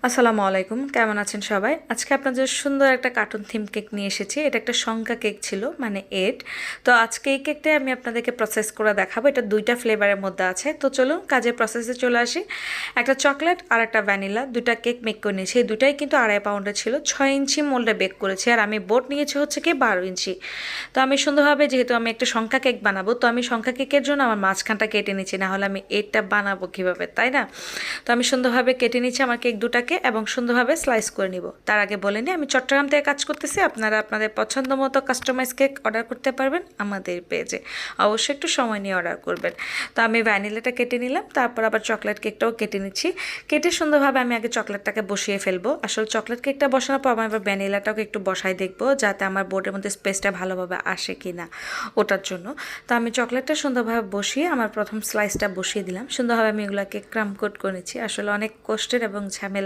আসসালামু আলাইকুম, কেমন আছেন সবাই? আজকে আপনাদের সুন্দর একটা কার্টুন থিম কেক নিয়ে এসেছি। এটা একটা শঙ্কা কেক ছিল, মানে 8। তো আজকে এই কেকটাই আমি আপনাদেরকে প্রসেস করে দেখাবো। এটা দুইটা ফ্লেভারের মধ্যে আছে। তো চলুন কাজের প্রসেসে চলে আসি। একটা চকলেট আর একটা ভ্যানিলা, দুইটা কেক মেক করে নিয়েছি। এই দুটাই কিন্তু 2.5 পাউন্ডের ছিল। 6 ইঞ্চি মোল্ডে বেক করেছি, আর আমি বোর্ড নিয়েছি হচ্ছে কি 12 ইঞ্চি। তো আমি সুন্দরভাবে, যেহেতু আমি একটা শঙ্কা কেক বানাবো, তো আমি শঙ্কা কেকের জন্য আমার মাঝখানটা কেটে নিচ্ছি, না হলে আমি 8টা বানাবো কীভাবে, তাই না? তো আমি সুন্দরভাবে কেটে নিচ্ছি আমার কেক দুটাকে এবং সুন্দরভাবে স্লাইস করে নিব। তার আগে বলে নিই, আমি চট্টগ্রাম থেকে কাজ করতেছি। আপনারা আপনাদের পছন্দ মতো কাস্টমাইজ কেক অর্ডার করতে পারবেন আমাদের পেজে। অবশ্যই একটু সময় নিয়ে অর্ডার করবেন। তো আমি ভ্যানিলাটা কেটে নিলাম, তারপর আবার চকলেট কেকটাও কেটে নিচ্ছি। কেটে সুন্দরভাবে আমি আগে চকলেটটাকে বসিয়ে ফেলবো। আসলে চকলেট কেকটা বসানোর পর আমি আবার ভ্যানিলাটাকে একটু বসাই দেখবো, যাতে আমার বোর্ডের মধ্যে স্পেসটা ভালোভাবে আসে কি না, ওটার জন্য। তো আমি চকলেটটা সুন্দরভাবে বসিয়ে আমার প্রথম স্লাইসটা বসিয়ে দিলাম। সুন্দরভাবে আমি এগুলোকে ক্রাম কোট করে নিচ্ছি। আসলে অনেক কষ্টের এবং ঝামেলা